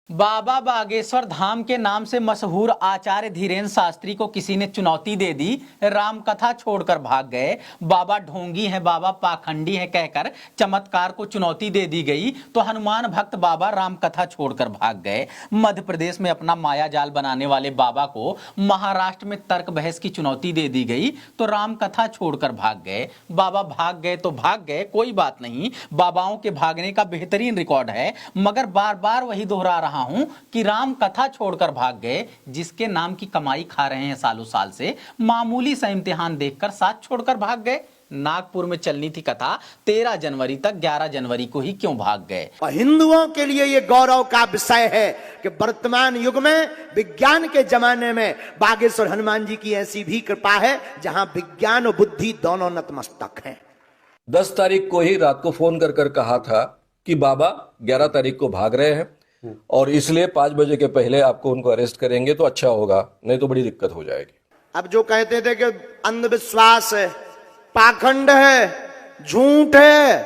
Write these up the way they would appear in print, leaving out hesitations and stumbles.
बाबा बागेश्वर धाम के नाम से मशहूर आचार्य धीरेन्द्र शास्त्री को किसी ने चुनौती दे दी। राम कथा छोड़कर भाग गए। बाबा ढोंगी हैं, बाबा पाखंडी हैं कहकर चमत्कार को चुनौती दे दी गई तो हनुमान भक्त बाबा राम कथा छोड़कर भाग गए। मध्य प्रदेश में अपना माया जाल बनाने वाले बाबा को महाराष्ट्र में तर्क बहस की चुनौती दे दी गई तो राम कथा छोड़कर भाग गए। बाबा भाग गए तो भाग गए, कोई बात नहीं, बाबाओं के भागने का बेहतरीन रिकॉर्ड है, मगर बार बार वही दोहरा रहा हूं कि राम कथा छोड़कर भाग गए। जिसके नाम की कमाई खा रहे हैं सालों साल से, मामूली सा इम्तिहान देखकर साथ छोड़कर भाग गए। नागपुर में चलनी थी कथा 13 जनवरी तक, 11 जनवरी को ही क्यों भाग गए। हिंदुओं के लिए यह गौरव का विषय है कि वर्तमान युग में, विज्ञान के जमाने में बागेश्वर हनुमान जी की ऐसी भी कृपा है जहां विज्ञान और बुद्धि दोनों नतमस्तक हैं। 10 तारीख को ही रात को फोन कर कहा था कि बाबा 11 तारीख को भाग रहे हैं और इसलिए 5 बजे के पहले आपको उनको अरेस्ट करेंगे तो अच्छा होगा, नहीं तो बड़ी दिक्कत हो जाएगी। अब जो कहते थे कि अंधविश्वास है, पाखंड है, झूठ है,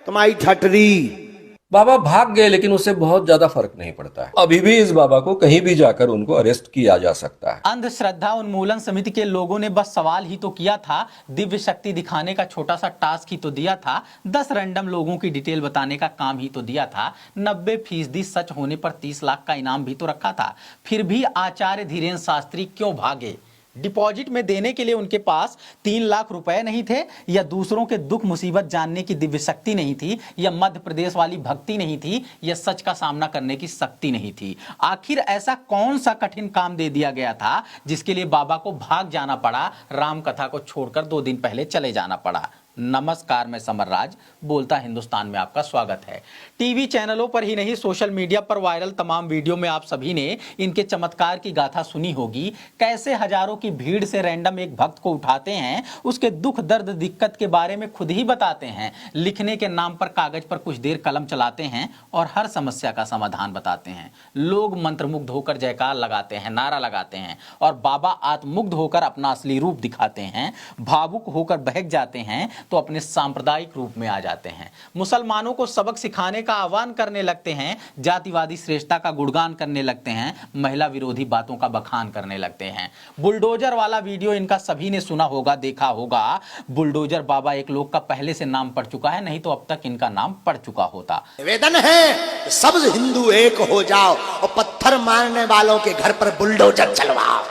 तुम्हारी ठटरी। बाबा भाग गए लेकिन उससे बहुत ज्यादा फर्क नहीं पड़ता है। अभी भी इस बाबा को कहीं भी जाकर उनको अरेस्ट किया जा सकता है। अंधश्रद्धा उन्मूलन समिति के लोगों ने बस सवाल ही तो किया था, दिव्य शक्ति दिखाने का छोटा सा टास्क ही तो दिया था, 10 रैंडम लोगों की डिटेल बताने का काम ही तो दिया था, 90% सच होने पर 30 लाख का इनाम भी तो रखा था। फिर भी आचार्य धीरेन्द्र शास्त्री क्यों भागे? डिपॉजिट में देने के लिए उनके पास 3 लाख रुपए नहीं थे, या दूसरों के दुख मुसीबत जानने की दिव्य शक्ति नहीं थी, या मध्य प्रदेश वाली भक्ति नहीं थी, या सच का सामना करने की शक्ति नहीं थी? आखिर ऐसा कौन सा कठिन काम दे दिया गया था जिसके लिए बाबा को भाग जाना पड़ा, राम कथा को छोड़कर 2 दिन पहले चले जाना पड़ा? नमस्कार, मैं समर राज बोलता हिंदुस्तान में आपका स्वागत है। टीवी चैनलों पर ही नहीं, सोशल मीडिया पर वायरल तमाम वीडियो में आप सभी ने इनके चमत्कार की गाथा सुनी होगी। कैसे हजारों की भीड़ से रैंडम एक भक्त को उठाते हैं, उसके दुख दर्द दिक्कत के बारे में खुद ही बताते हैं, लिखने के नाम पर कागज पर कुछ देर कलम चलाते हैं और हर समस्या का समाधान बताते हैं। लोग मंत्रमुग्ध होकर जयकार लगाते हैं, नारा लगाते हैं, और बाबा आत्ममुग्ध होकर अपना असली रूप दिखाते हैं। भावुक होकर बहक जाते हैं तो अपने सांप्रदायिक रूप में आ जाते हैं। मुसलमानों को सबक सिखाने का आह्वान करने लगते हैं, जातिवादी श्रेष्ठता का गुणगान करने लगते हैं, महिला विरोधी बातों का बखान करने लगते हैं। बुलडोजर वाला वीडियो इनका सभी ने सुना होगा, देखा होगा। बुलडोजर बाबा एक लोग का पहले से नाम पड़ चुका है, नहीं तो अब तक इनका नाम पड़ चुका होता। निवेदन है सब हिंदू एक हो जाओ और पत्थर मारने वालों के घर पर बुलडोजर चलवाओ।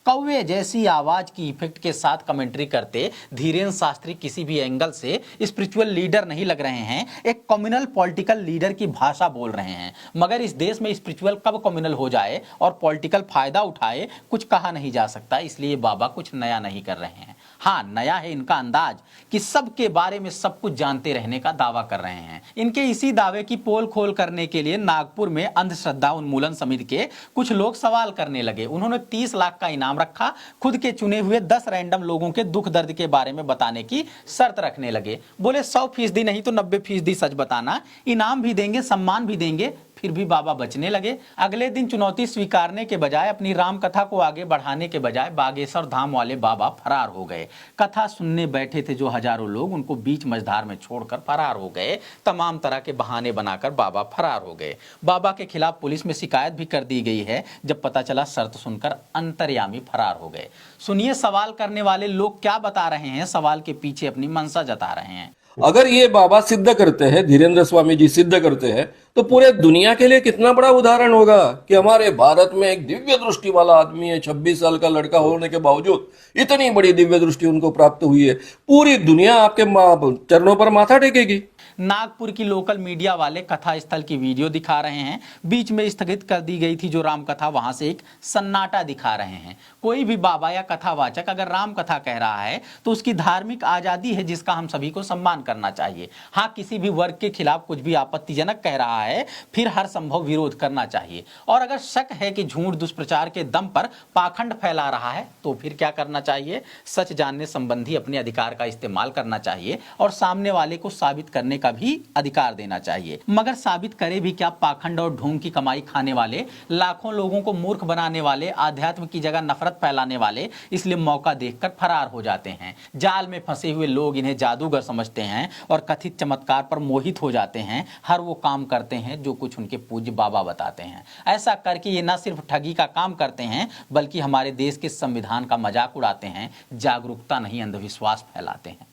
कौवे जैसी आवाज की इफेक्ट के साथ कमेंट्री करते धीरेन्द्र शास्त्री किसी भी एंगल से स्पिरिचुअल लीडर नहीं लग रहे हैं, एक कम्युनल पॉलिटिकल लीडर की भाषा बोल रहे हैं। मगर इस देश में स्पिरिचुअल कब कम्युनल हो जाए और पॉलिटिकल फायदा उठाए, कुछ कहा नहीं जा सकता। इसलिए बाबा कुछ नया नहीं कर रहे हैं। हाँ, नया है इनका अंदाज कि सबके बारे में सब कुछ जानते रहने का दावा कर रहे हैं। इनके इसी दावे की पोल खोल करने के लिए नागपुर में अंधश्रद्धा उन्मूलन समिति के कुछ लोग सवाल करने लगे। उन्होंने 30 लाख का इनाम रखा, खुद के चुने हुए 10 रैंडम लोगों के दुख दर्द के बारे में बताने की शर्त रखने लगे। बोले 100% नहीं तो 90% सच बताना, इनाम भी देंगे, सम्मान भी देंगे। फिर भी बाबा बचने लगे। अगले दिन चुनौती स्वीकारने के बजाय, अपनी राम कथा को आगे बढ़ाने के बजाय बागेश्वर धाम वाले बाबा फरार हो गए। कथा सुनने बैठे थे जो हजारों लोग, उनको बीच मझधार में छोड़कर फरार हो गए। तमाम तरह के बहाने बनाकर बाबा फरार हो गए। बाबा के खिलाफ पुलिस में शिकायत भी कर दी गई है। जब पता चला शर्त सुनकर अंतर्यामी फरार हो गए। सुनिए सवाल करने वाले लोग क्या बता रहे हैं, सवाल के पीछे अपनी मंशा जता रहे हैं। अगर ये बाबा सिद्ध करते हैं, धीरेन्द्र स्वामी जी सिद्ध करते हैं, तो पूरे दुनिया के लिए कितना बड़ा उदाहरण होगा कि हमारे भारत में एक दिव्य दृष्टि वाला आदमी है। 26 साल का लड़का होने के बावजूद इतनी बड़ी दिव्य दृष्टि उनको प्राप्त हुई है। पूरी दुनिया आपके चरणों पर माथा टेकेगी। नागपुर की लोकल मीडिया वाले कथा स्थल की वीडियो दिखा रहे हैं, बीच में स्थगित कर दी गई थी जो राम कथा, वहां से एक सन्नाटा दिखा रहे हैं। कोई भी बाबा या कथावाचक अगर राम कथा कह रहा है तो उसकी धार्मिक आजादी है, जिसका हम सभी को सम्मान करना चाहिए। हाँ, किसी भी वर्ग के खिलाफ कुछ भी आपत्तिजनक कह रहा है, फिर हर संभव विरोध करना चाहिए। और अगर शक है कि झूठ दुष्प्रचार के दम पर पाखंड फैला रहा है तो फिर क्या करना चाहिए? सच जानने संबंधी अपने अधिकार का इस्तेमाल करना चाहिए और सामने वाले को साबित करने का का भी अधिकार देना चाहिए। मगर साबित करे भी क्या पाखंड और ढोंग की कमाई खाने वाले, लाखों लोगों को मूर्ख बनाने वाले, आध्यात्म की जगह नफरत फैलाने वाले इसलिए मौका देखकर फरार हो जाते हैं। जाल में फंसे हुए लोग इन्हें जादूगर समझते हैं और कथित चमत्कार पर मोहित हो जाते हैं। हर वो काम करते हैं जो कुछ उनके पूज्य बाबा बताते हैं। ऐसा करके ये न सिर्फ ठगी का काम करते हैं बल्कि हमारे देश के संविधान का मजाक उड़ाते हैं, जागरूकता नहीं अंधविश्वास फैलाते हैं।